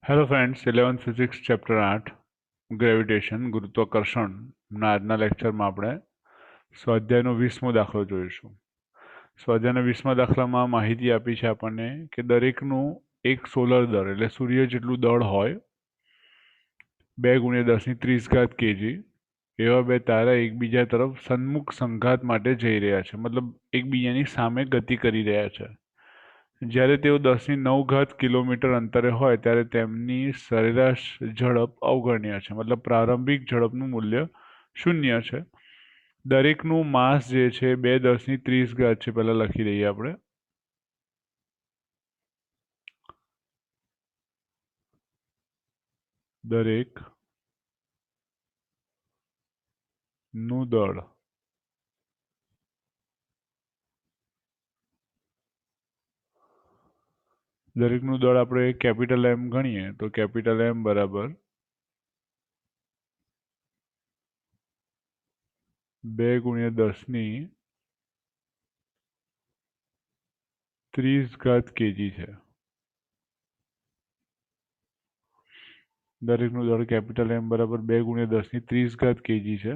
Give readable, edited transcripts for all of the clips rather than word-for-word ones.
Hello friends 11th physics chapter 8 gravitation ગુરુત્વાકર્ષણ ના આજના લેક્ચરમાં આપણે સ્વાધ્યાયનો 20મો દાખલો જોઈશું. સ્વાધ્યાયના 20મા દાખલામાં માહિતી આપી છે આપણને કે દરેકનું એક સોલર દળ એટલે સૂર્ય જેટલું દળ હોય 2 × 10⁻³ kg એવા બે તારા એકબીજા તરફ સન્મુખ સંઘાત માટે જઈ રહ્યા છે, મતલબ એકબીજાની સામે ગતિ કરી રહ્યા છે. જ્યારે તેઓ 10⁹ કિલોમીટર અંતરે હોય ત્યારે તેમની સરેરાશ ઝડપ અવગણ્ય છે, મતલબ પ્રારંભિક ઝડપનું મૂલ્ય 0 છે. દરેકનું માસ જે છે 2×10⁻³ છે. પહેલા લખી દઈએ આપણે. દરેકનું દળ આપણે કેપિટલ M ગણીએ તો કેપિટલ M બરાબર 2×10⁻³ kg છે. દરેકનું દળ કેપિટલ M બરાબર 2×10⁻³ kg છે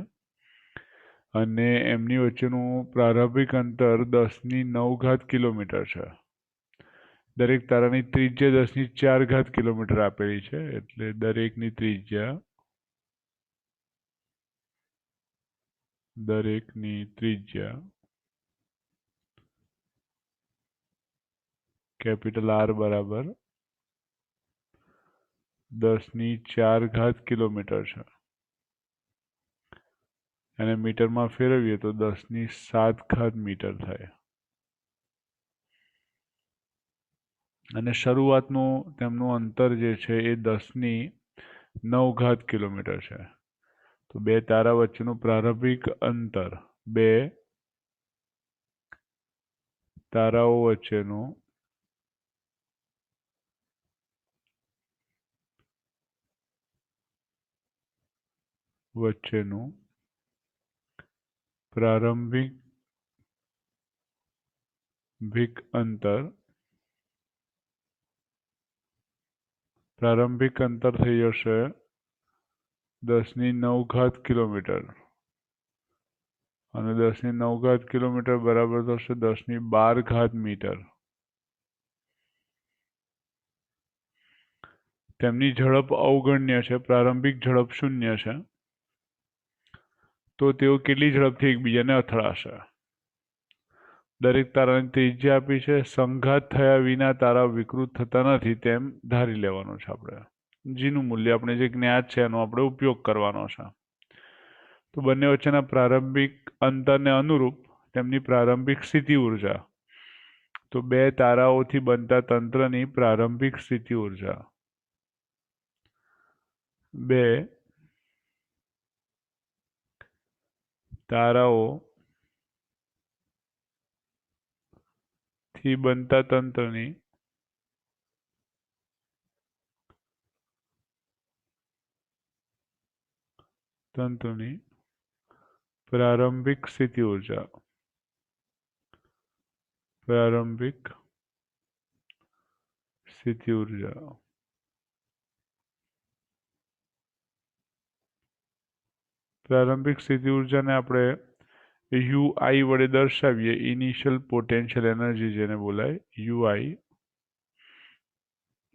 અને એમની વચ્ચેનું પ્રારંભિક અંતર 10⁹ કિલોમીટર છે. દરેક તારાની ત્રિજ્યા 10⁴ કિલોમીટર આપેલી છે, એટલે દરેકની ત્રિજ્યા કેપિટલ R બરાબર 10⁴ કિલોમીટર છે અને મીટરમાં ફેરવીએ તો 10�৭ મીટર થાય. અને શરૂઆતનું તેમનું અંતર જે છે એ 10⁹ કિલોમીટર છે. તો બે તારા વચ્ચેનું પ્રારંભિક અંતર, બે તારાઓ વચ્ચેનું પ્રારંભિક અંતર થઈ જશે 10⁹ કિલોમીટર અને 10⁹ કિલોમીટર બરાબર થશે 10⁻12 મીટર. તેમની ઝડપ અવગણ્ય છે, પ્રારંભિક ઝડપ 0 છે. તો તેઓ કેટલી ઝડપથી એકબીજાને અથડાશે? દરેક તારાની ત્રિજ્યા આપી છે. સંઘાત થયા વિના તારા વિકૃત થતા નથી તેમ ધારી લેવાનું છે આપણે. જીનું મૂલ્ય આપણે જે જ્ઞાત છે એનો આપણે ઉપયોગ કરવાનો છે. તો બંને વચ્ચેના પ્રારંભિક અંતરને અનુરૂપ તેમની પ્રારંભિક સ્થિતિ ઉર્જા, તો બે તારાઓથી બનતા તંત્રની પ્રારંભિક સ્થિતિ ઉર્જા, બે તારાઓથી બનતા તંત્રની પ્રારંભિક સ્થિતિ ઉર્જા પ્રારંભિક સ્થિતિ ઉર્જાને આપણે UI વડે દર્શાવીએ. ઇનિશિયલ પોટેન્શિયલ એનર્જી જેને બોલાય UI.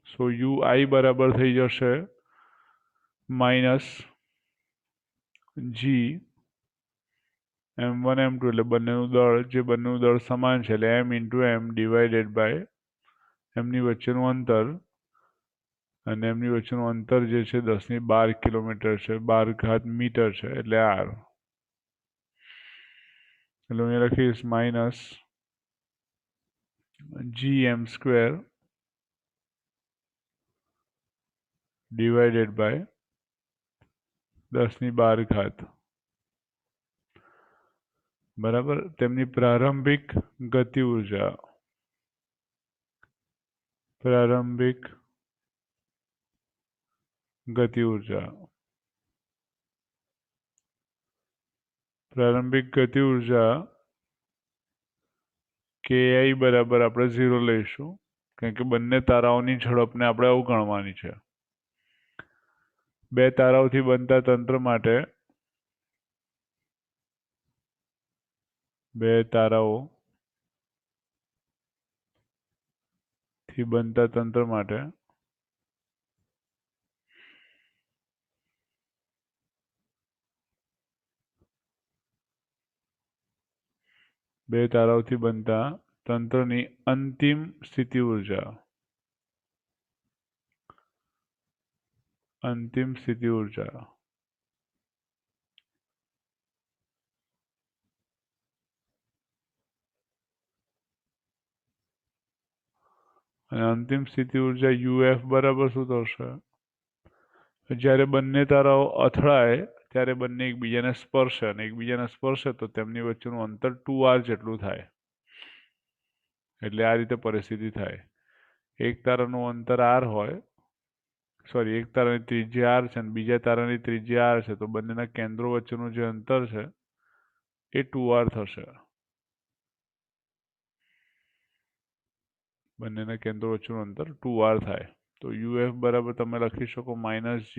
સો UI બરાબર થઈ જશે -G M1 M2 એટલે બંનેનું દળ સમાન છે એટલે M × M ડિવાઇડેડ બાય એમની વચ્ચેનું અંતર, અને એમની વચ્ચેનું અંતર જે છે 10⁻12 કિલોમીટર છે, 12 મીટર છે એટલે R. એટલે હું લખીશ -GM² ડિવાઇડેડ બાય 10⁻12 બરાબર. તેમની પ્રારંભિક ગતિ ઉર્જા Ki બરાબર આપણે 0 લઈશું, કારણ કે બંને તારાઓની ઝડપને આપણે અવગણવાની છે. બે તારાઓથી બનતા તંત્ર માટે બે તારાઓથી બનતા તંત્ર માટે બે તારાઓથી બનતા તંત્રની અંતિમ સ્થિતિ ઊર્જા અને અંતિમ સ્થિતિ ઊર્જા UF બરાબર શું થશે? જ્યારે બંને તારાઓ અથડાય ત્યારે બંને એકબીજાને સ્પર્શે અને એકબીજાને સ્પર્શે તો તેમની વચ્ચેનું અંતર 2r જેટલું થાય. એટલે આ રીતે પરિસ્થિતિ થાય. એક તારાનું અંતર r હોય, સોરી, એક તારાની ત્રિજ્યા r છે અને બીજા તારાની ત્રિજ્યા r છે, તો બંનેના કેન્દ્રો વચ્ચેનું જે અંતર છે એ 2r થશે. બંનેના કેન્દ્રો વચ્ચેનું અંતર 2r થાય. તો UF બરાબર તમે લખી શકો -g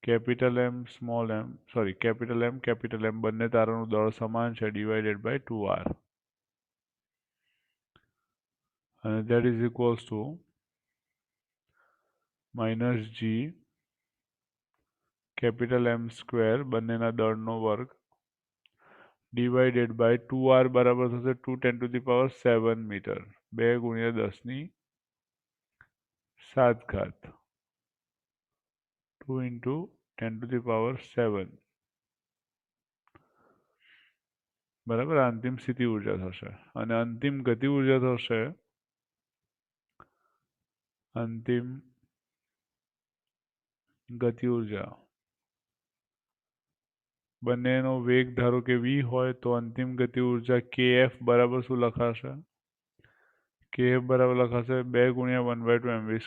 capital M small m, sorry, capital M capital M, બંને તારાનું દળ સમાન છે, ડિવાઇડેડ બાય 2r, અને that is equals to -g capital M square બંનેના દળનો વર્ગ ડિવાઇડેડ બાય 2r બરાબર થશે 2 × 10⁷ મીટર, 2 × 10⁷, 2 × 10⁷, બરાબર. અંતિમ સ્થિતિ ઊર્જા થશે. અને અંતિમ ગતિ ઊર્જા થશે અંતિમ ગતિ ઊર્જા, બંનેનો વેગ ધારો કે v હોય તો અંતિમ ગતિ ઊર્જા kF બરાબર શું લખાશે? kF બરાબર લખાશે 2 × 1/2 mv²,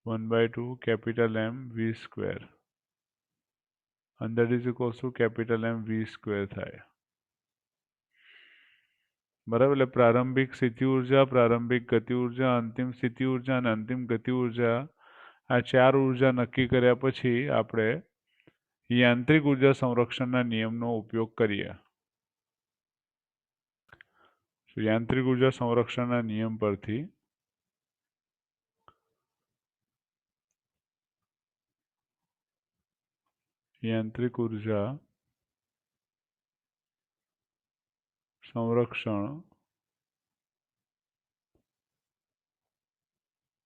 1/2 capital M v², and that is equals to capital M v² થાય. બરાબર. એટલે પ્રારંભિક સ્થિતિ ઊર્જા, પ્રારંભિક ગતિ ઊર્જા, અંતિમ સ્થિતિ ઊર્જા અને અંતિમ ગતિ ઊર્જા, આ ચાર ઊર્જા નક્કી કર્યા પછી આપણે યાંત્રિક ઊર્જા સંરક્ષણના નિયમનો ઉપયોગ કરીએ. યાંત્રિક ઊર્જા સંરક્ષણના નિયમ પરથી યાંત્રિક ઊર્જા સંરક્ષણ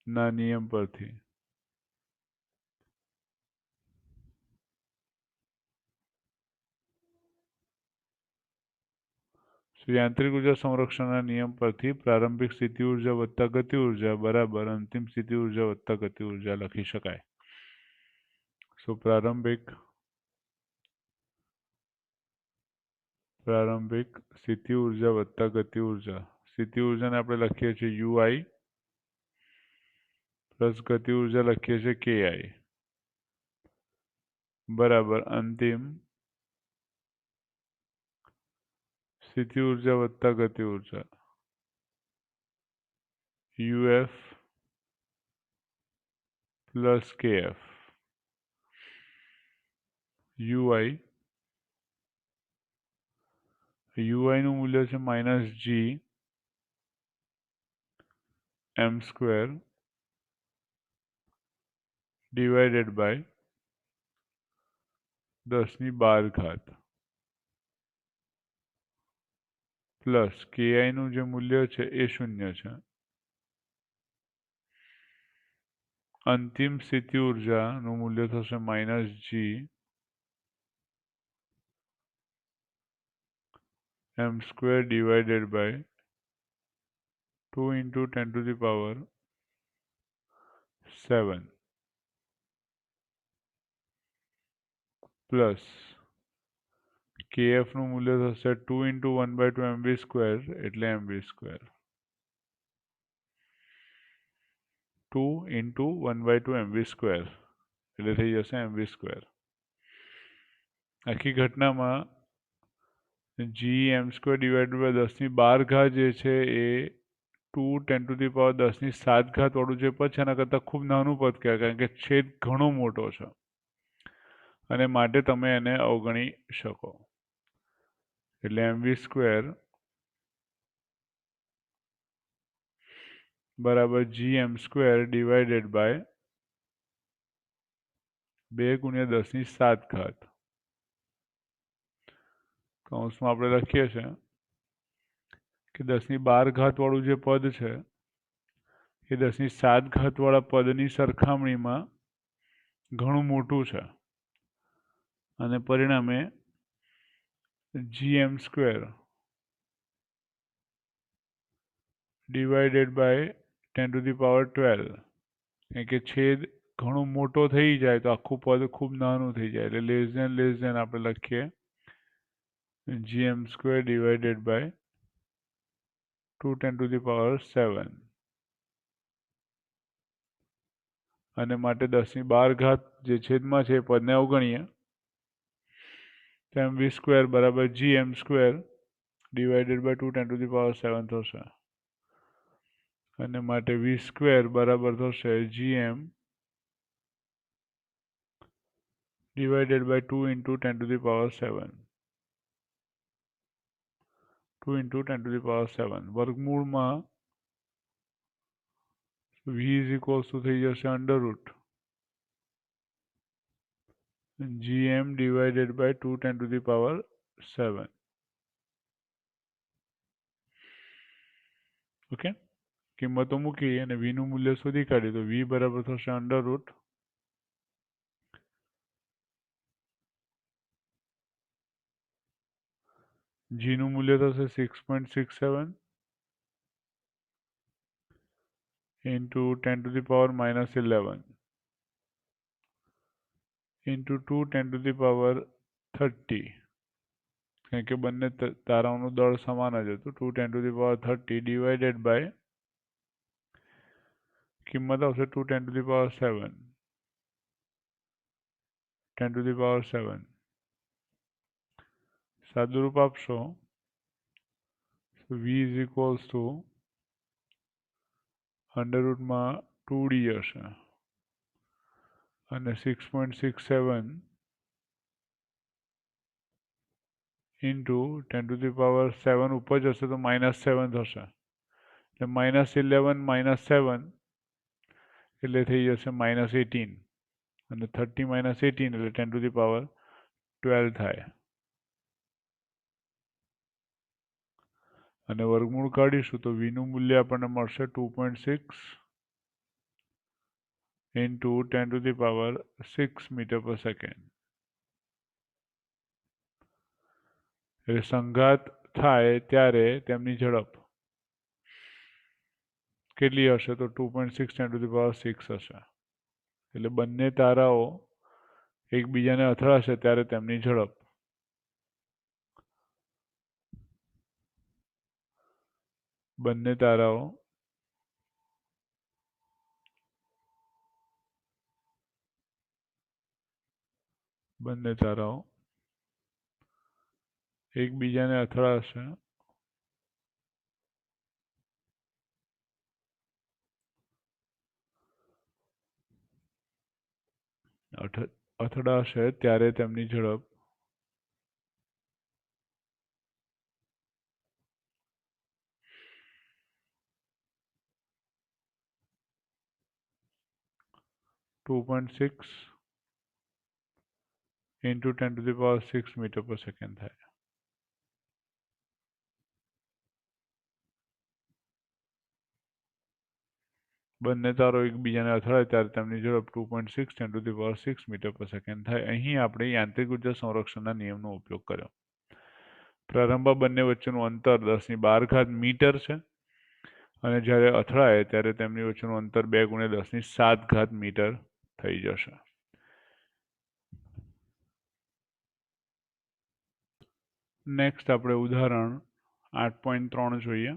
ના નિયમ પરથી યાંત્રિક ઊર્જા સંરક્ષણના નિયમ પરથી પ્રારંભિક સ્થિતિ ઊર્જા વત્તા ગતિ ઊર્જા બરાબર અંતિમ સ્થિતિ ઊર્જા વત્તા ગતિ ઊર્જા લખી શકાય. પ્રારંભિક સ્થિતિ ઊર્જા વત્તા ગતિ ઊર્જા, સ્થિતિ ઊર્જાને આપણે લખીએ છીએ UI પ્લસ ગતિ ઊર્જા લખીએ છીએ KI બરાબર અંતિમ સ્થિતિ ઊર્જા વત્તા ગતિ ઊર્જા UF પ્લસ KF. UI નું મૂલ્ય છે -g m² divided by 10⁻12 plus KI નું જે મૂલ્ય છે એ 0 છે. અંતિમ સ્થિતિ ઊર્જાનું મૂલ્ય થશે -g m² divided by 2 × 10⁷ plus KF નું મૂલ્ય થશે 2 × 1/2 mv² એટલે mv², 2 × 1/2 mv² એટલે થઈ જશે mv². આખી ઘટનામાં g m² ડિવાઇડેડ બાય 10⁻12 જે છે એ 2 × 10⁻⁷ વાળું જે પદ છે એના કરતાં ખૂબ નાનું પદ કહેવાય, કારણ કે છેદ ઘણો મોટો છે અને માટે તમે એને અવગણી શકો. એટલે mv² બરાબર gm² ડિવાઇડેડ બાય 2 × 10⁷. કૌંસમાં આપણે લખીએ છીએ કે 10⁻12 વાળું જે પદ છે એ 10⁷ વાળા પદની સરખામણીમાં ઘણું મોટું છે અને પરિણામે gm² ડિવાઇડેડ બાય 10⁻12, કારણ કે છેદ ઘણો મોટો થઈ જાય તો આખું પદ ખૂબ નાનું થઈ જાય, એટલે લેસ ધેન આપણે લખીએ gm² ડિવાઇડેડ બાય 2 × 10⁻⁷. અને માટે 10⁻12 જે છેદમાં છે એ પદને અવગણીએ તો mv² બરાબર gm² ડિવાઇડેડ બાય 2 × 10⁻⁷ થશે. અને માટે v² બરાબર થશે gm ડિવાઇડેડ બાય 2 × 10⁻⁷. 2 × 10⁻⁷. વર્ગમૂળમાં v થઈ જશે √ gm ડિવાઇડેડ બાય 2 × 10⁻⁷. ઓકે, કિંમતો મૂકી અને v નું મૂલ્ય શોધી કાઢ્યું તો v બરાબર થશે √ g નું મૂલ્ય થશે 6.67 into 10⁻⁻11 into 2 × 10⁻30, કારણ કે બંને તારાઓનું દળ સમાન જ હતું. 2 × 10⁻30 ડિવાઇડેડ બાય કિંમત આવશે 2 × 10⁻7. સાદુરૂપ આપશો v √2d હશે અને 6.67 into 10⁻7 ઉપર જશે તો -7 થશે, એટલે -11 - 7 એટલે થઈ જશે -18 અને 30 - 18 એટલે 10⁻12 થાય. અને વર્ગમૂળ કાઢીશું તો v નું મૂલ્ય આપણને મળશે 2.6 into 10⁻6 મીટર/સેકન્ડ. એટલે સંઘાત થાય ત્યારે તેમની ઝડપ કેટલી હશે તો 2.6 × 10⁻6 હશે. એટલે બંને તારાઓ એકબીજાને અથડાશે ત્યારે તેમની ઝડપ બંને તારાઓ એકબીજાને અથડાશે ત્યારે તેમની ઝડપ (2.6 into 10⁻6 મીટર/સેકન્ડ) થાય. બંને તારો એકબીજાને અથડાય ત્યારે તેમની ઝડપ 2.6 × 10⁻6 મીટર/સેકન્ડ થાય. અહીં આપણે યાંત્રિક ઉર્જા સંરક્ષણના નિયમનો ઉપયોગ કર્યો. પ્રારંભમાં બંને વચ્ચેનું અંતર 10⁻12 મીટર છે અને જ્યારે અથડાય ત્યારે તેમની વચ્ચેનું અંતર 2 × 10⁷ મીટર થઈ જશે. નેક્સ્ટ આપણે ઉદાહરણ 8.3 જોઈએ.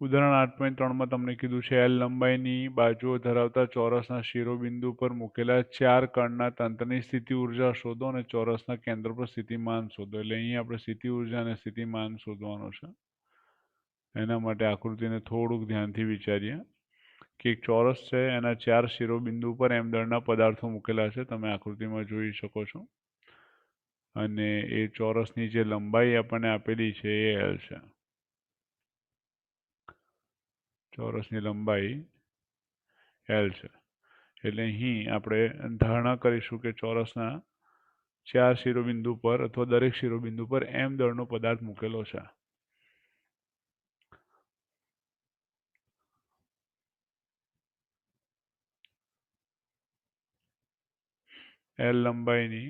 ઉદાહરણ 8.3 તમને કીધું છે L લંબાઈની બાજુઓ ધરાવતા ચોરસના શિરોબિંદુ પર મૂકેલા 4 કણના તંત્રની સ્થિતિ ઉર્જા શોધો અને ચોરસના કેન્દ્ર પર સ્થિતિમાન શોધો. એટલે અહીં આપણે સ્થિતિ ઉર્જા અને સ્થિતિમાન શોધવાનું છે. એના માટે આકૃતિને થોડુંક ધ્યાનથી વિચારીએ કે એક ચોરસ છે, એના 4 શિરોબિંદુ પર m દળના પદાર્થો મૂકેલા છે, તમે આકૃતિમાં જોઈ શકો છો. અને એ ચોરસની જે લંબાઈ આપણને આપેલી છે એ L છે. ચોરસની લંબાઈ L છે. એટલે અહીં આપણે ધારણા કરીશું કે ચોરસના 4 શિરોબિંદુ પર અથવા દરેક શિરોબિંદુ પર m દળનો પદાર્થ મૂકેલો છે. L લંબાઈની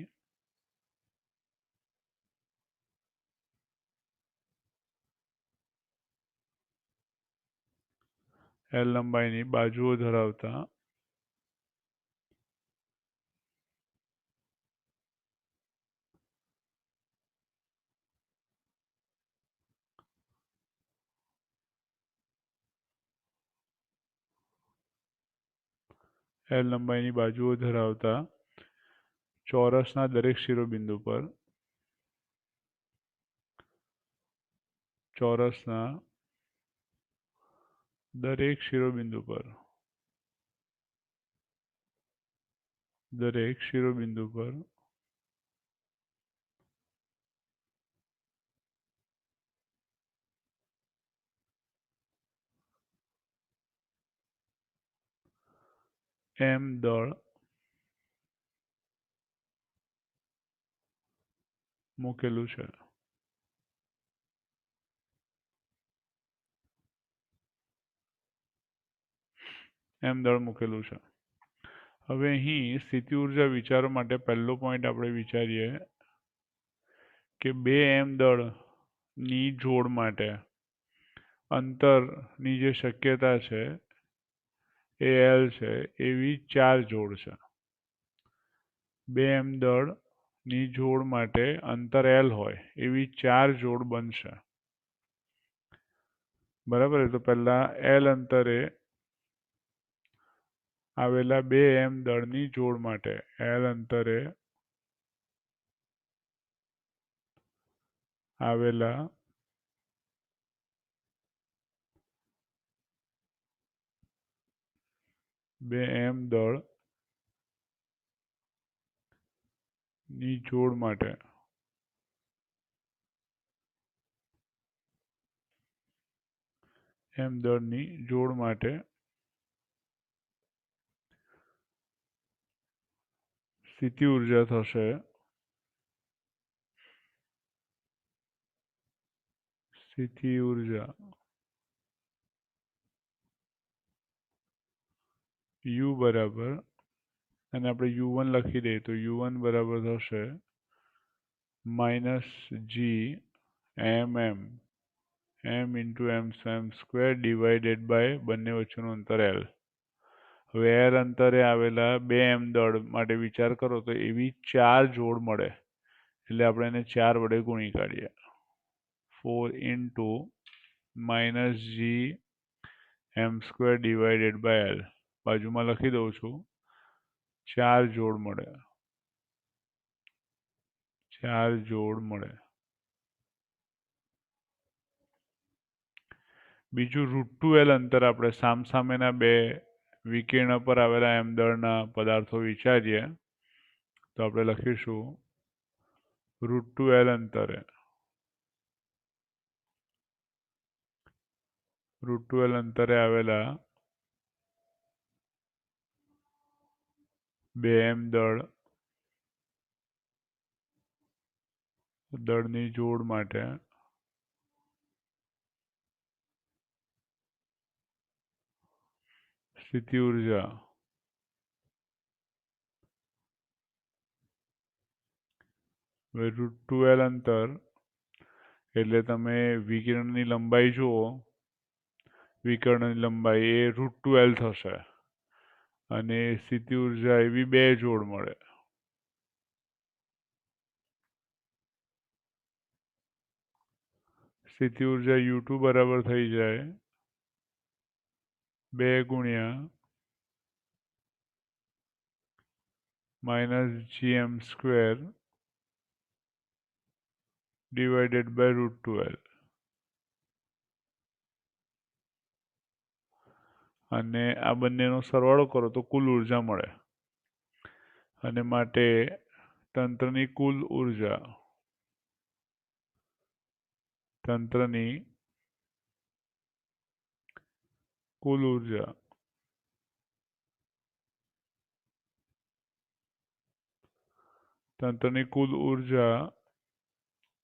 બાજુઓ ધરાવતા ચોરસના દરેક શિરોબિંદુ પર m દળ મૂકેલું છે. હવે અહીં સ્થિતિ ઊર્જા વિચારવા માટે પહેલો પોઈન્ટ આપણે વિચારીએ કે બે m દળની જોડ માટે અંતરની જે શક્યતા છે એ L છે, એવી 4 જોડ છે. બે m દળની જોડ માટે અંતર L હોય એવી 4 જોડ બનશે. બરાબર. તો પહેલા L અંતરે આવેલા બે m દળની જોડ માટે L અંતરે આવેલા બે m દળની જોડ માટે સ્થિતિ ઊર્જા થશે U બરાબર, અને આપણે U1 લખી દઈએ તો U1 બરાબર થશે -G mm m square divided by બંને વચ્ચેનું અંતર L. હવે L અંતરે આવેલા બે m દળ માટે વિચાર કરો તો એવી 4 જોડ મળે, એટલે આપણે એને 4 વડે ગુણી કાઢીએ. 4 into -G m square divided by L. બાજુમાં લખી દઉં છું, 4 જોડ મળે. બીજું √2L અંતર આપણે સામસામેના બે વિકર્ણ પર આવેલા m દળના પદાર્થો વિચારીએ તો આપણે લખીશું √2L અંતરે આવેલા બે m દળની જોડ માટે સ્થિતિ ઊર્જા √2L અંતર એટલે તમે વિકર્ણની લંબાઈ જુઓ, વિકર્ણની લંબાઈ એ √2L થશે અને સ્થિતિ ઊર્જા એવી બે જોડ મળે. સ્થિતિ ઊર્જા U2 બરાબર થઈ જાય 2 ગુણ્યા -gm square divided by √2L. અને આ બંનેનો સરવાળો કરો તો કુલ ઉર્જા મળે અને માટે તંત્રની કુલ ઉર્જા તંત્રની કુલ ઉર્જા તંત્રની કુલ ઉર્જા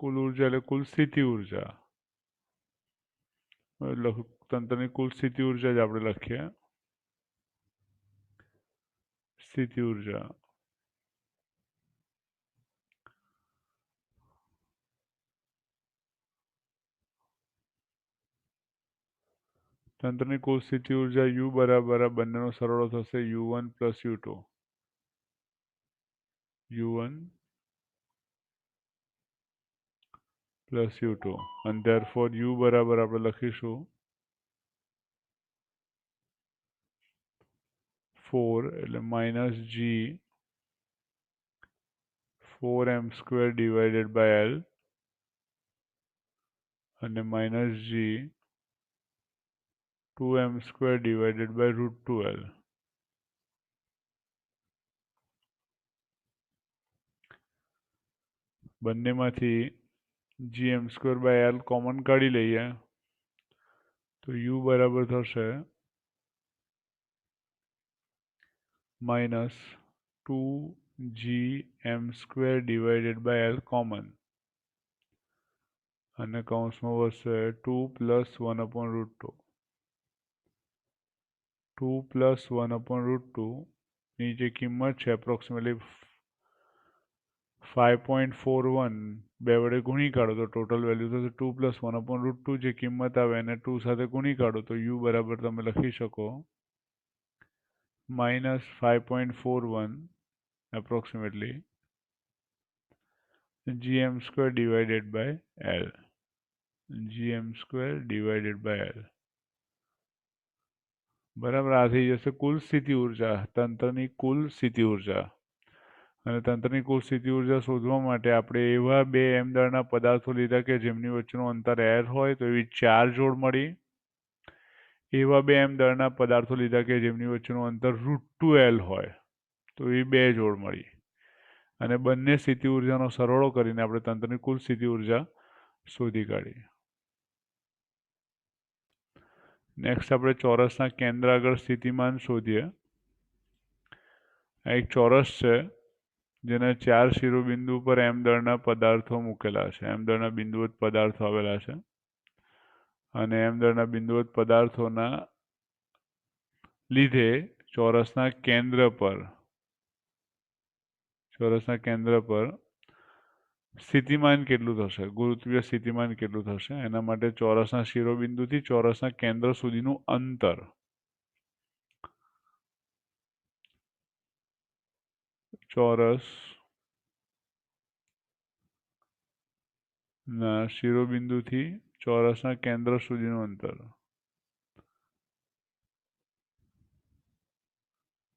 એટલે કુલ સ્થિતિ ઉર્જા તંત્રની કુલ સ્થિતિ ઉર્જા જ આપણે લખીએ સ્થિતિ ઉર્જા તંત્રની કુલ સ્થિતિ ઉર્જા U બરાબર આ બંનેનો સરવાળો થશે U1 plus U2 U1 plus U2 and therefore U બરાબર આપણે લખીશું 4 એટલે minus G 4m square divided by L અને minus G 2m square divided by root 2L બંનેમાંથી gm square by L common કાઢી લઈએ તો U બરાબર થશે minus 2gm square divided by L common અને કૌંસમાં વધશે 2 plus 1 upon root 2 2 plus 1 upon root 2 ની જે કિંમત છે એપ્રોક્સિમેટલી 5.41 બે વડે ગુણી કાઢો તો ટોટલ વેલ્યુ થશે 2 પ્લસ 1 upon root 2 જે કિંમત આવે એને 2 સાથે ગુણી કાઢો તો U બરાબર તમે લખી શકો minus 5.41 approximately gm square divided by L gm square divided by L બરાબર આ થઈ જશે કુલ સ્થિતિ ઉર્જા તંત્રની કુલ સ્થિતિ ઉર્જા અને તંત્રની કુલ સ્થિતિ ઉર્જા શોધવા માટે આપણે એવા બે m દળના પદાર્થો લીધા કે જેમની વચ્ચેનું અંતર r હોય તો એવી 4 જોડ મળી એવા બે m દળના પદાર્થો લીધા કે જેમની વચ્ચેનું અંતર √2L હોય તો એ 2 જોડ મળી અને બંને સ્થિતિ ઉર્જાનો સરવાળો કરીને આપણે તંત્રની કુલ સ્થિતિ ઉર્જા શોધી કાઢી નેક્સ્ટ આપણે ચોરસના કેન્દ્ર આગળ સ્થિતિમાન શોધીએ આ એક ચોરસ છે જેના 4 શિરોબિંદુ પર m દળના પદાર્થો મૂકેલા છે m દળના બિંદુવત પદાર્થો આવેલા છે અને m દળના બિંદુવત પદાર્થોના લીધે ચોરસના કેન્દ્ર પર સ્થિતિમાન કેટલું થશે ગુરુત્વીય સ્થિતિમાન કેટલું થશે એના માટે ચોરસના શિરોબિંદુથી ચોરસના કેન્દ્ર સુધીનું અંતર ચોરસ ના શિરોબિંદુથી ચોરસના કેન્દ્ર સુધીનું અંતર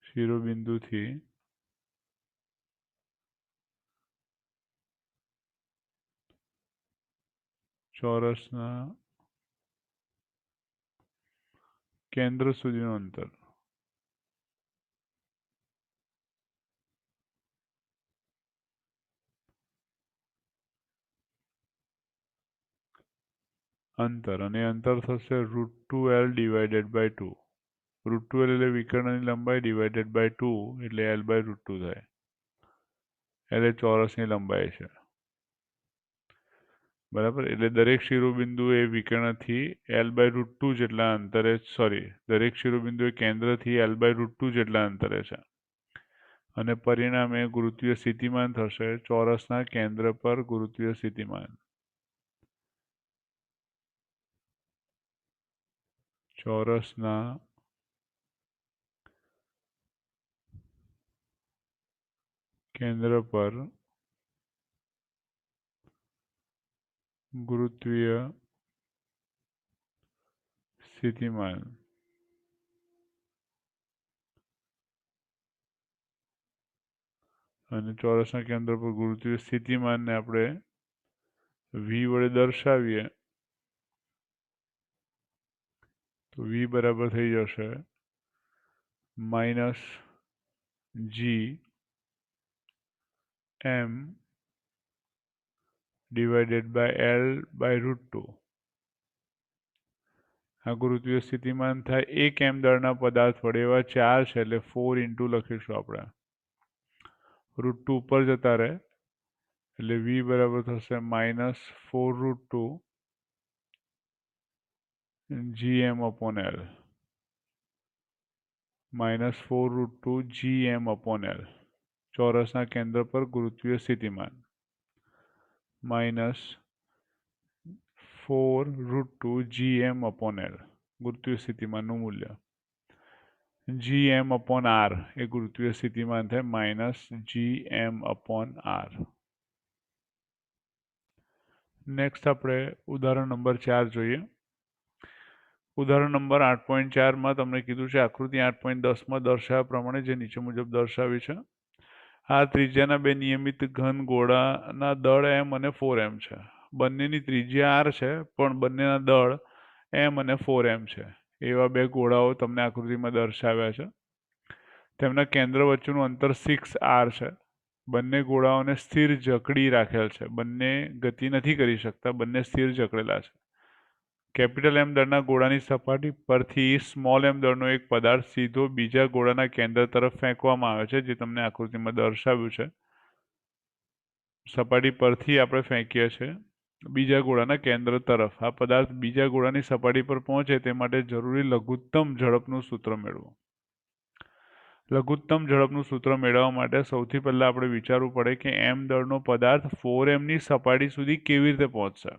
શિરોબિંદુથી ચોરસના કેન્દ્ર સુધીનું અંતર અંતર અને અંતર થશે √2L ડિવાઇડેડ બાય 2 √2L એટલે વિકર્ણની લંબાઈ ડિવાઇડેડ બાય 2 એટલે L બાય √2 થાય L એ ચોરસની લંબાઈ છે બરાબર એટલે દરેક શિરોબિંદુ એ વિકર્ણથી L બાય √2 જેટલા અંતરે દરેક શિરોબિંદુ એ કેન્દ્રથી L બાય √2 જેટલા અંતરે છે અને પરિણામે ગુરુત્વીય સ્થિતિમાન થશે ચોરસના કેન્દ્ર પર ગુરુત્વીય સ્થિતિમાન ચોરસના કેન્દ્ર પર ગુરુત્વીય સ્થિતિમાન અને ચોરસના કેન્દ્ર પર ગુરુત્વીય સ્થિતિમાનને આપણે V વડે દર્શાવીએ તો V બરાબર થઈ જશે minus G M divided by L by √2। આ ગુરુત્વીય સ્થિતિમાન થાય 1 m દળના પદાર્થ વડે એવા 4 છે એટલે 4 ઇન્ટુ લખીશું આપણે। √2 ઉપર જતા રહે એટલે v બરાબર થશે -4√2 gm upon l, -4√2 gm upon l। ચોરસના કેન્દ્ર પર ગુરુત્વીય સ્થિતિમાન -4√2 gm upon l ગુરુત્વીય સ્થિતિમાનનું મૂલ્ય। gm upon r એ ગુરુત્વીય સ્થિતિમાન થાય -gm upon r। નેક્સ્ટ આપણે ઉદાહરણ નંબર 4 જોઈએ। ઉદાહરણ નંબર 8.4 માં તમને કીધું છે આકૃતિ 8.10 માં દર્શાવ્યા પ્રમાણે જે નીચે મુજબ દર્શાવી છે। આ ત્રિજ્યાના બે નિયમિત ઘન ગોળાના દળ m અને 4m છે। બંનેની ત્રિજ્યા r છે પણ બંનેના દળ m અને 4m છે। એવા બે ગોળાઓ તમને આકૃતિમાં દર્શાવ્યા છે। તેમના કેન્દ્ર વચ્ચેનું અંતર 6r છે। બંને ગોળાઓને સ્થિર જકડી રાખેલ છે। બંને ગતિ નથી કરી શકતા, બંને સ્થિર જકડેલા છે। કેપિટલ M દળના ગોળાની સપાટી પરથી સ્મોલ m દળનો એક પદાર્થ સીધો બીજા ગોળાના કેન્દ્ર તરફ ફેંકવામાં આવે છે, જે તમને આકૃતિમાં દર્શાવ્યું છે। સપાટી પરથી આપણે ફેંકીએ છીએ બીજા ગોળાના કેન્દ્ર તરફ। આ પદાર્થ બીજા ગોળાની સપાટી પર પહોંચે તે માટે જરૂરી લઘુત્તમ ઝડપનું સૂત્ર મેળવો। લઘુત્તમ ઝડપનું સૂત્ર મેળવવા માટે સૌથી પહેલા આપણે વિચારવું પડે કે m દળનો પદાર્થ 4m ની સપાટી સુધી કેવી રીતે પહોંચશે।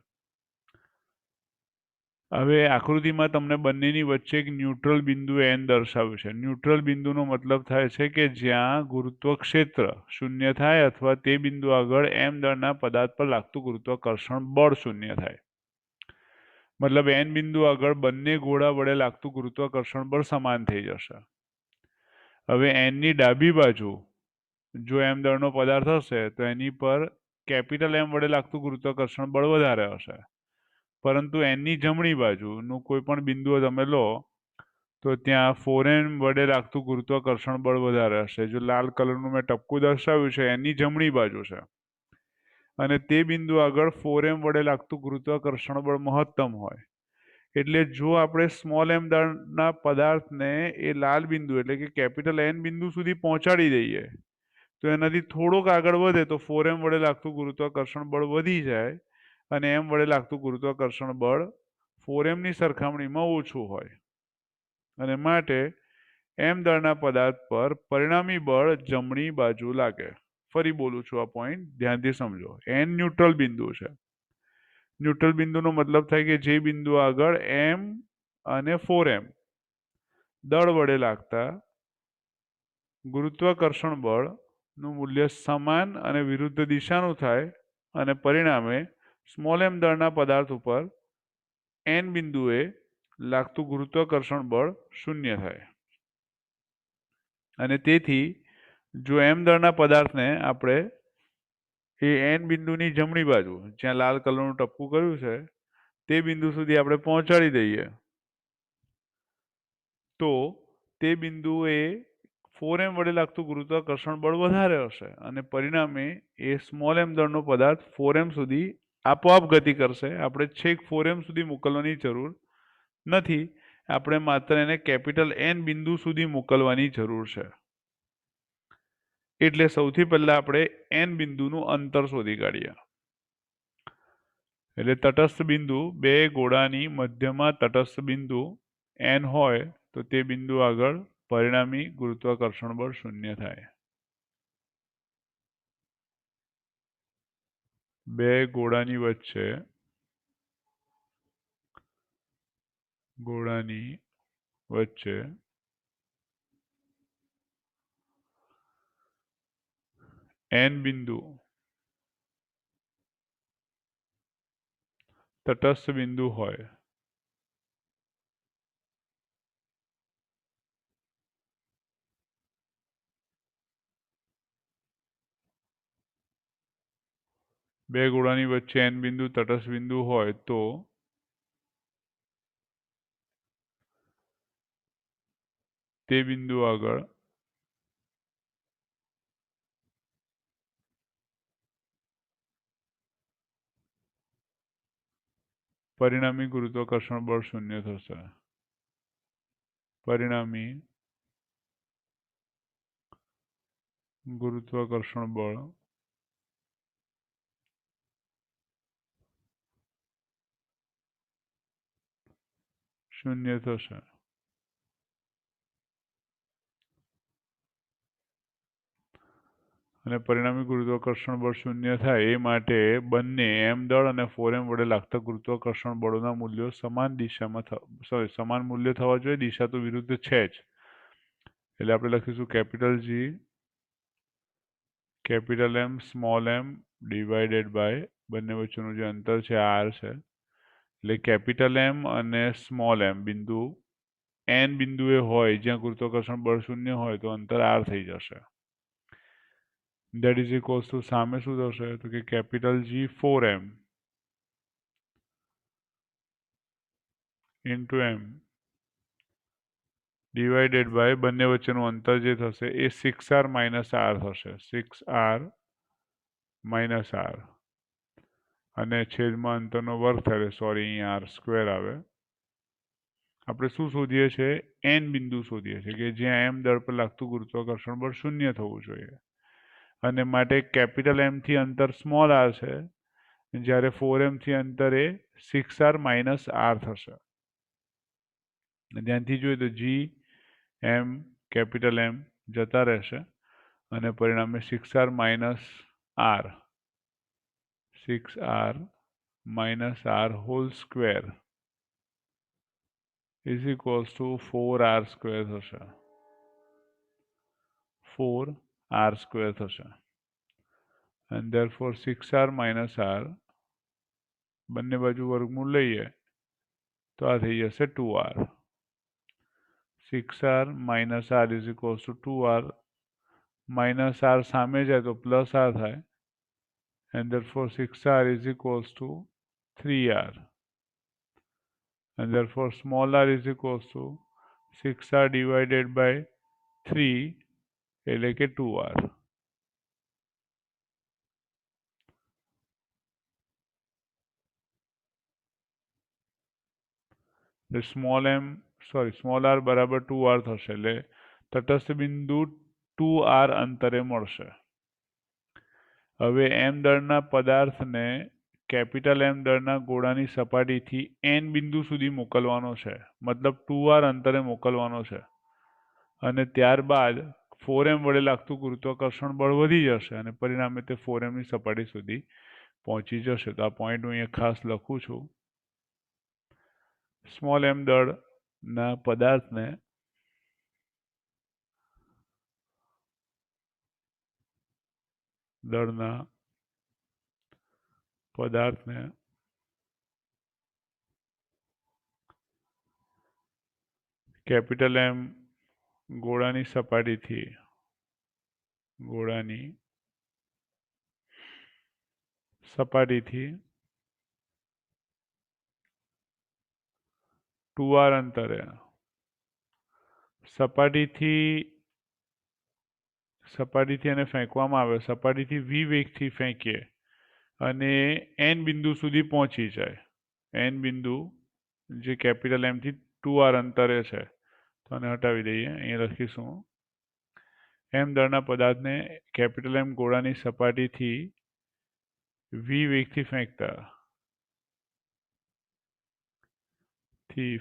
હવે આકૃતિમાં તમને બંનેની વચ્ચે એક ન્યુટ્રલ બિંદુ n દર્શાવ્યું છે। ન્યુટ્રલ બિંદુનો મતલબ થાય છે કે જ્યાં ગુરુત્વક્ષેત્ર શૂન્ય થાય અથવા તે બિંદુ આગળ m દળના પદાર્થ પર લાગતું ગુરુત્વાકર્ષણ બળ શૂન્ય થાય। મતલબ n બિંદુ આગળ બંને ગોળા વડે લાગતું ગુરુત્વાકર્ષણ બળ સમાન થઈ જશે। હવે n ની ડાબી બાજુ જો m દળનો પદાર્થ હશે તો એની પર કેપિટલ M વડે લાગતું ગુરુત્વાકર્ષણ બળ વધારે હશે, પરંતુ n ની જમણી બાજુનું કોઈ પણ બિંદુ તમે લો તો ત્યાં 4m વડે લાગતું ગુરુત્વાકર્ષણ બળ વધારે હશે। જો લાલ કલરનું મેં ટપકું દર્શાવ્યું છે n ની જમણી બાજુ છે અને તે બિંદુ આગળ 4m વડે લાગતું ગુરુત્વાકર્ષણ બળ મહત્તમ હોય। એટલે જો આપણે સ્મોલ m દળના પદાર્થને એ લાલ બિંદુ એટલે કે કેપિટલ N બિંદુ સુધી પહોંચાડી દઈએ તો એનાથી થોડોક આગળ વધે તો 4m વડે લાગતું ગુરુત્વાકર્ષણ બળ વધી જાય અને m વડે લાગતું ગુરુત્વાકર્ષણ બળ 4m ની સરખામણીમાં ઓછું હોય અને માટે m દળના પદાર્થ પર પરિણામી બળ જમણી બાજુ લાગે। ફરી બોલું છું, આ પોઈન્ટ ધ્યાનથી સમજો। n ન્યુટ્રલ બિંદુ છે। ન્યુટ્રલ બિંદુનો મતલબ થાય કે જે બિંદુ આગળ m અને 4m દળ વડે લાગતા ગુરુત્વાકર્ષણ બળનું મૂલ્ય સમાન અને વિરુદ્ધ દિશાનું થાય અને પરિણામે સ્મોલ m દળના પદાર્થ ઉપર n બિંદુએ લાગતું ગુરુત્વાકર્ષણ બળ શૂન્ય થાય। અને તેથી જો m દળના પદાર્થને આપણે એ n બિંદુની જમણી બાજુ જ્યાં લાલ કલરનું ટપકું કર્યું છે તે બિંદુ સુધી આપણે પહોંચાડી દઈએ તો તે બિંદુએ 4m વડે લાગતું ગુરુત્વાકર્ષણ બળ વધારે હશે અને પરિણામે એ સ્મોલ m દળનો પદાર્થ 4m સુધી આપોઆપ ગતિ કરશે। આપણે છેક 4m સુધી મોકલવાની જરૂર નથી, આપણે માત્ર એને કેપિટલ N બિંદુ સુધી મોકલવાની જરૂર છે। એટલે સૌથી પહેલા આપણે n બિંદુનું અંતર શોધી કાઢીએ। એટલે તટસ્થ બિંદુ બે ગોળાની મધ્યમાં તટસ્થ બિંદુ n હોય તો તે બિંદુ આગળ પરિણામી ગુરુત્વાકર્ષણ બળ શૂન્ય થાય। બે ગોળાની વચ્ચે n બિંદુ તટસ્થ બિંદુ હોય બે ગોળાની વચ્ચે n બિંદુ તટસ્થ બિંદુ હોય તો તે બિંદુ આગળ પરિણામી ગુરુત્વાકર્ષણ બળ શૂન્ય થશે. પરિણામી ગુરુત્વાકર્ષણ બળ શૂન્ય થશે. અને પરિણામી ગુરુત્વાકર્ષણ બળ શૂન્ય થાય એ માટે બંને m દળ અને 4m વડે લાગતા ગુરુત્વાકર્ષણ બળોના મૂલ્યો સમાન દિશામાં સમાન મૂલ્ય થવા જોઈએ. દિશા તો વિરુદ્ધ છે જ, એટલે આપણે લખીશું capital G capital M small m divided by બંને વચ્ચેનું જે અંતર છે r છે, એટલે કેપિટલ M અને સ્મોલ m બિંદુ n બિંદુએ હોય જ્યાં ગુરુત્વાકર્ષણ બળ શૂન્ય હોય તો અંતર r થઈ જશે. That is equals to સામે શું થશે તો કે capital G 4m into m divided by બંને વચ્ચેનું અંતર જે થશે એ 6r માઇનસ r થશે. 6r માઇનસ r અને છેદમાં અંતરનો વર્ગ થાય, સોરી અહીંયા r સ્ક્વેર આવે. આપણે શું શોધીએ છીએ? n બિંદુ શોધીએ છીએ કે જ્યાં m દળ પર લાગતું ગુરુત્વાકર્ષણ બળ શૂન્ય થવું જોઈએ, અને માટે કેપિટલ M થી અંતર સ્મોલ r છે, જ્યારે 4m થી અંતર એ 6r માઇનસ r થશે. ધ્યાનથી જોઈએ તો G M કેપિટલ M જતા રહેશે અને પરિણામે 6r minus r 6r minus r whole square is equals to 4r square થશે. 4r સ્ક્વેર થશે. and therefore 6r minus r બંને બાજુ વર્ગમૂળ લઈએ તો આ થઈ જશે 2r. 6r minus r is equals to 2r. minus r સામે જાય તો પ્લસ r થાય, and therefore 6r is equals to 3r. and therefore small r is equals to 6r divided by 3 એટલે કે 2r. સ્મોલ r બરાબર 2r થશે, એટલે તટસ્થ બિંદુ 2r અંતરે મળશે. હવે m દળના પદાર્થને કેપિટલ M દળના ગોળાની સપાટીથી n બિંદુ સુધી મોકલવાનો છે, મતલબ 2r અંતરે મોકલવાનો છે, અને ત્યારબાદ 4m વડે લાગતું ગુરુત્વાકર્ષણ બળ વધી જશે અને પરિણામે તે 4m ની સપાટી સુધી પહોંચી જશે. તો આ પોઈન્ટ હું અહીંયા ખાસ લખું છું. સ્મોલ m દળના પદાર્થને કેપિટલ M ગોળાની સપાટીથી 2r અંતરે સપાટીથી એને ફેંકવામાં આવે, સપાટીથી v વેગથી ફેંકીએ અને n બિંદુ સુધી પહોંચી જાય. n બિંદુ જે કેપિટલ M થી 2r અંતરે છે, તો આને હટાવી દઈએ. અહીંયા લખીશું m દળના પદાર્થને કેપિટલ M ગોળાની સપાટીથી v વેગથી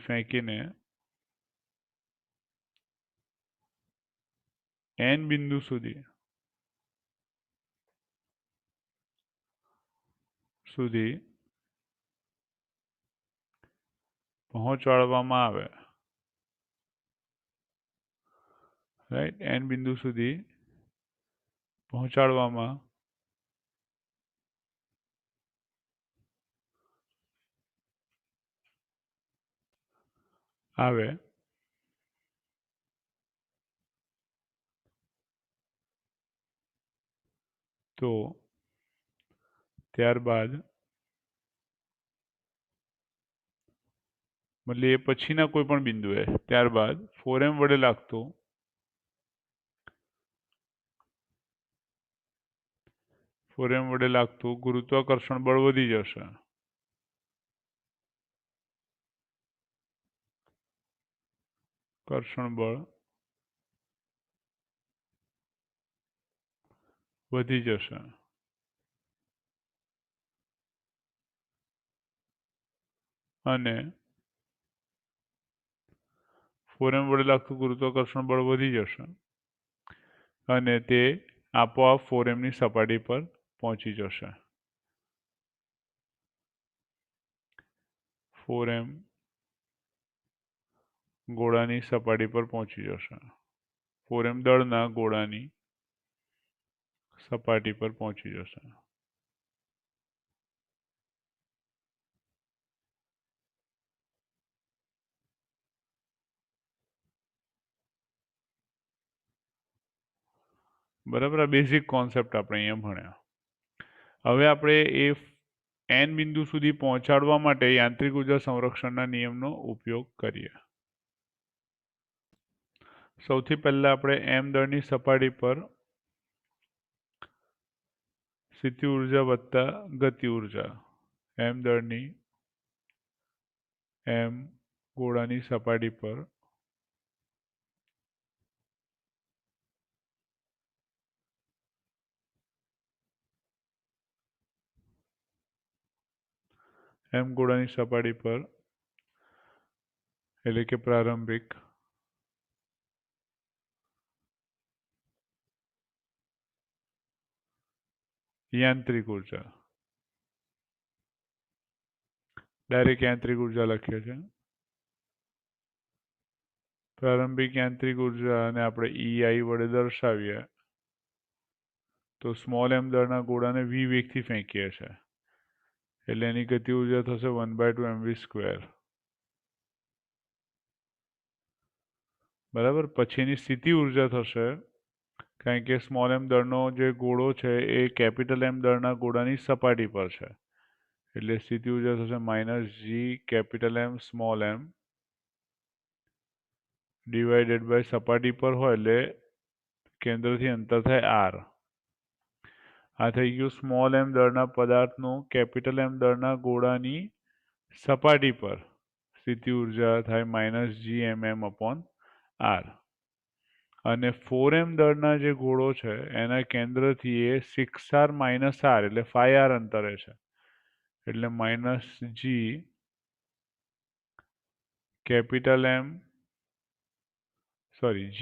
ફેંકીને n બિંદુ સુધી પહોંચાડવામાં આવે, રાઈટ. n બિંદુ સુધી પહોંચાડવામાં આવે તો ત્યારબાદ मतलब એ પછીના કોઈ પણ બિંદુએ ત્યારબાદ 4m વડે લાગતું ગુરુત્વાકર્ષણ બળ વધી જશે. કર્ષણ બળ વધી જશે અને 4m વડે લાગતું ગુરુત્વાકર્ષણ બળ વધી જશે અને તે આપોઆપ 4m ની સપાટી પર પહોંચી જશે. 4m ગોળાની સપાટી પર પહોંચી જશે. 4m દળના ગોળાની સપાટી પર પહોંચી જશે. બરાબર, આ બેઝિક કોન્સેપ્ટ આપણે અહીંયા ભણ્યા. હવે આપણે એ n બિંદુ સુધી પહોંચાડવા માટે યાંત્રિક ઉર્જા સંરક્ષણના નિયમનો ઉપયોગ કરીએ. સૌથી પહેલા આપણે m દળની સપાટી પર સ્થિતિ ઉર્જા વત્તા ગતિ ઉર્જા, m દળની m ગોળાની સપાટી પર ગોળાની સપાટી પર એટલે કે પ્રારંભિક યાંત્રિક ઉર્જા, ડાયરેક્ટ યાંત્રિક ઉર્જા લખીએ છીએ. પ્રારંભિક યાંત્રિક ઉર્જા અને આપણે EI વડે દર્શાવીએ તો સ્મોલ m દળના ગોળાને v વેગથી ફેંકીએ છીએ એટલે એની ગતિ ઉર્જા થશે 1/2mv². બરાબર. પછી એની સ્થિતિ ઉર્જા થશે, કારણ કે સ્મોલ m દળનો જે ગોળો છે એ કેપિટલ M દળના ગોળાની સપાટી પર છે એટલે સ્થિતિ ઉર્જા થશે -g capital M small m divided by સપાટી પર હોય એટલે કેન્દ્રથી અંતર થાય r. આ થઈ ગયું સ્મોલ m દળના પદાર્થનું કેપિટલ M દળના ગોળાની સપાટી પર સ્થિતિ ઉર્જા થાય -gmm/r. અને 4m દળના જે ગોળો છે એના કેન્દ્રથી એ 6r - r એટલે 5r અંતરે છે એટલે -g capital M g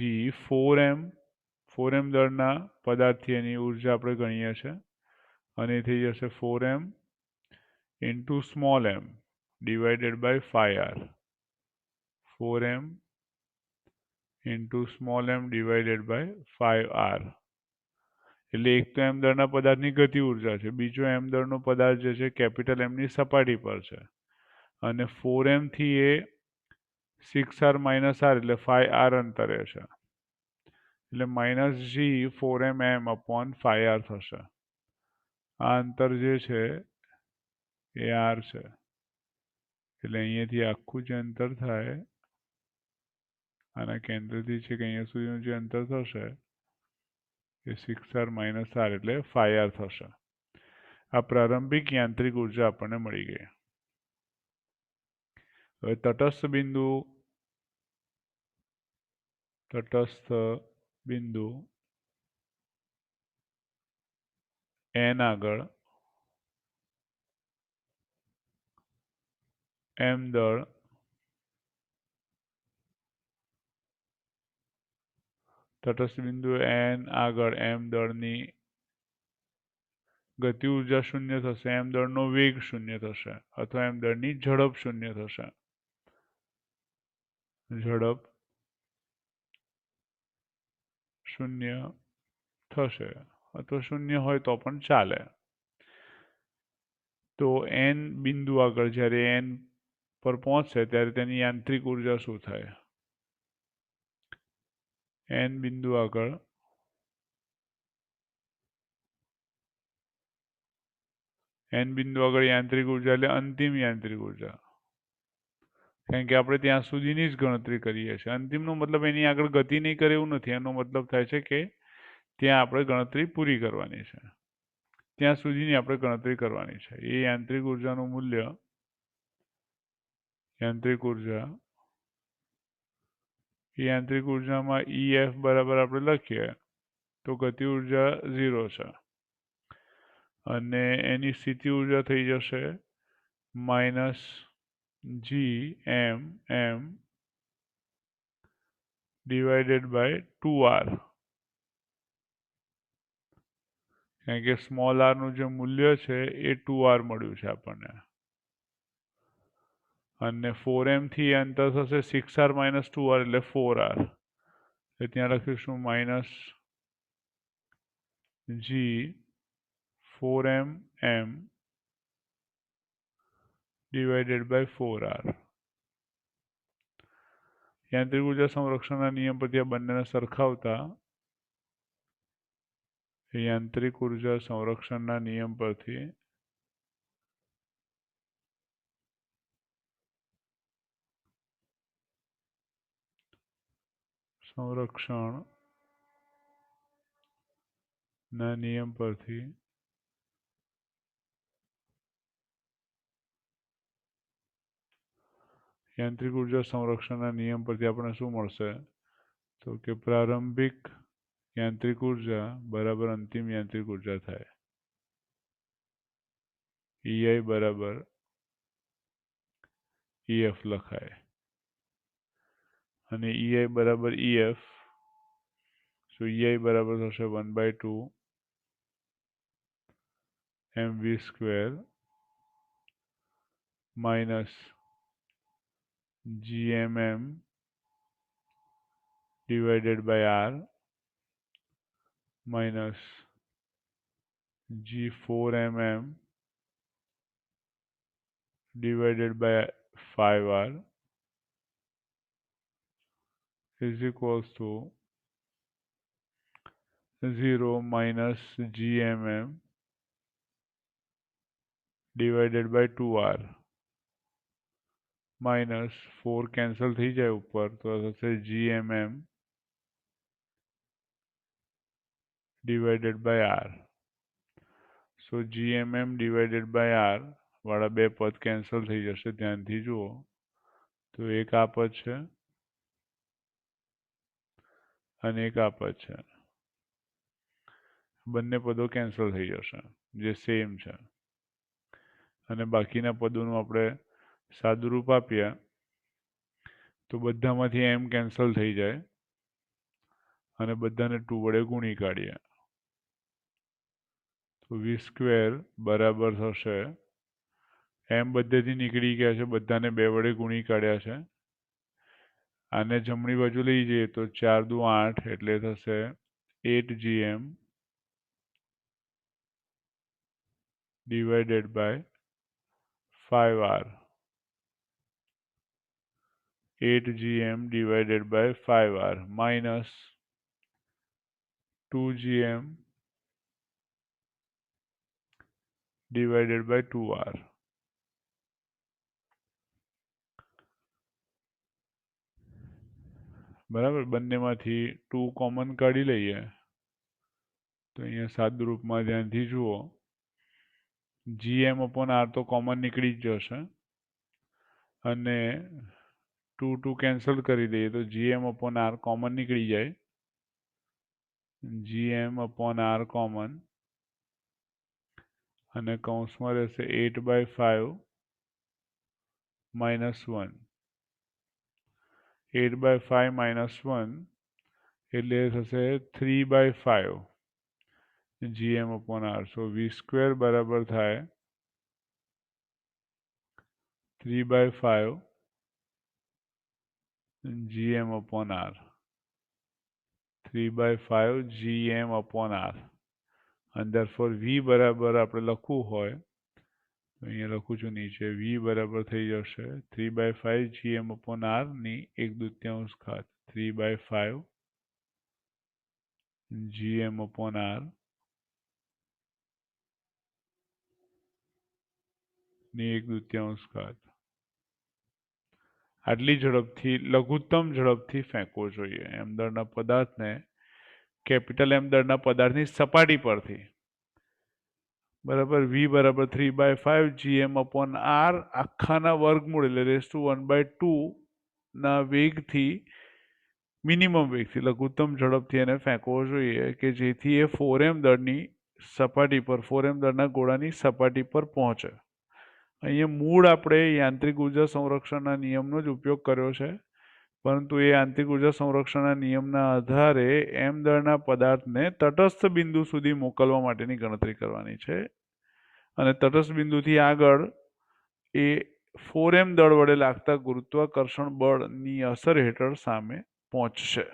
4m દળના પદાર્થથી એની ઉર્જા આપણે ગણીએ છીએ અને એ થઈ જશે 4m into small m divided by 5r. 4m into small m divided by 5r. એટલે એક તો m દળના પદાર્થની ગતિ ઉર્જા છે, બીજો m દળનો પદાર્થ જે છે કેપિટલ M ની સપાટી પર છે અને 4m થી એ 6r - r એટલે 5r અંતરે છે એટલે -g 4mm/5r થશે. આ અંતર જે છે એ r છે એટલે અહીંયાથી આખું જે અંતર થાય આના કેન્દ્રથી છે કે અહીંયા સુધીનું જે અંતર થશે એ 6r - r એટલે 5r થશે. આ પ્રારંભિક યાંત્રિક ઉર્જા આપણને મળી ગઈ. હવે તટસ્થ બિંદુ n આગળ m દળ તટસ્થ બિંદુ n આગળ m દળની ગતિ ઉર્જા શૂન્ય થશે, m દળનો વેગ શૂન્ય થશે અથવા m દળની ઝડપ શૂન્ય થશે. ઝડપ શૂન્ય થશે અથવા શૂન્ય હોય તો પણ ચાલે. તો n બિંદુ આગળ જ્યારે n પર પહોંચશે ત્યારે તેની યાંત્રિક ઉર્જા શું થાય? n બિંદુ આગળ યાંત્રિક ઉર્જા એટલે અંતિમ યાંત્રિક ઉર્જા કારણ કે આપણે ત્યાં સુધીની જ ગણતરી કરીએ છીએ. અંતિમનો મતલબ એની આગળ ગતિ નહીં કરે એવું નથી. એનો મતલબ થાય છે કે ત્યાં આપણે ગણતરી પૂરી કરવાની છે, ત્યાં સુધીની આપણે ગણતરી કરવાની છે. એ યાંત્રિક ઉર્જાનું મૂલ્ય, યાંત્રિક ઉર્જા, એ યાંત્રિક ઉર્જામાં EF બરાબર આપણે લખીએ તો ગતિ ઉર્જા 0 છે અને એની સ્થિતિ ઉર્જા થઈ જશે minus GMM divided by 2R. કારણ કે સ્મોલ r નું જે મૂલ્ય છે એ 2R મળ્યું છે આપણને, અને 4m થી અંતર થશે 6R માઇનસ 2R એટલે 4R. ત્યાં લખીશું minus G 4mm divided by 4R. યાંત્રિક ઉર્જા સંરક્ષણના નિયમ પરથી આ બંનેને સરખાવતા યાંત્રિક ઉર્જા સંરક્ષણના નિયમ પરથી સંરક્ષણના નિયમ પરથી યાંત્રિક ઉર્જા સંરક્ષણના નિયમ પરથી આપણને શું મળશે તો કે પ્રારંભિક યાંત્રિક ઉર્જા બરાબર અંતિમ યાંત્રિક ઉર્જા થાય. EI બરાબર EF લખાય અને EI બરાબર EF, so EI બરાબર થશે 1/2 mv square minus GMM divided by R minus G4mm divided by 5R is equals to 0 minus GMM divided by 2R minus 4 cancel થઈ જાય ઉપર તો થશે GMM divided by R. So GMM divided by R વાળા બે પદ cancel થઈ જશે. ધ્યાનથી જુઓ તો એક આ પદ છે અને એક આ પદ છે, બંને પદો કેન્સલ થઈ જશે જે સેમ છે, અને બાકીના પદોનું આપણે સાદુરૂપ આપીએ તો બધામાંથી m કેન્સલ થઈ જાય અને બધાને 2 વડે ગુણી કાઢીએ તો v સ્ક્વેર બરાબર થશે, m બધેથી નીકળી ગયા છે, બધાને 2 વડે ગુણી કાઢ્યા છે. આને જમણી બાજુ લઈ જઈએ તો 4 દુ 8 એટલે થશે 8GM divided by 5R. 8GM divided by 5R minus 2GM divided by 2R. બરાબર, બંનેમાંથી 2 કોમન કાઢી લઈએ તો અહીંયા સાદુરૂપમાં ધ્યાનથી જુઓ GM/R તો કોમન નીકળી જ જશે અને 2 કેન્સલ કરી દઈએ તો GM/R કોમન નીકળી જાય, GM/R કોમન અને કૌંસમાં રહેશે 8/5 minus 1. 8/5 minus 1 એટલે થશે 3/5 GM/R. So v સ્ક્વેર બરાબર થાય 3/5 GM/R. 3/5 GM/R. and therefore v બરાબર આપણે લખવું હોય તો અહીંયા લખું છું નીચે v બરાબર થઈ જશે 3/5 GM/R ની 1/2 ઘાત. 3/5 GM/R ની 1/2 ઘાત. આટલી ઝડપથી લઘુત્તમ ઝડપથી ફેંકવો જોઈએ એમ દળના પદાર્થને કેપિટલ એમ દળના પદાર્થની સપાટી પરથી બરાબર v બરાબર 3/5 gm અપોન r આખાના વર્ગમૂળ એટલે ⁻² ના વેગથી મિનિમમ વેગથી લઘુત્તમ ઝડપથી એને ફેંકવો જોઈએ કે જેથી એ 4m દળની સપાટી પર 4m દળના ગોળાની સપાટી પર પહોંચે. અહીંયા મૂળ આપણે યાંત્રિક ઉર્જા સંરક્ષણના નિયમનો જ ઉપયોગ કર્યો છે, પરંતુ એ યાંત્રિક ઉર્જા સંરક્ષણના નિયમના આધારે એમ દળના પદાર્થને તટસ્થ બિંદુ સુધી મોકલવા માટેની ગણતરી કરવાની છે અને તટસ્થ બિંદુથી આગળ એ 4m દળ વડે લાગતા ગુરુત્વાકર્ષણ બળની અસર હેઠળ સામે પહોંચશે.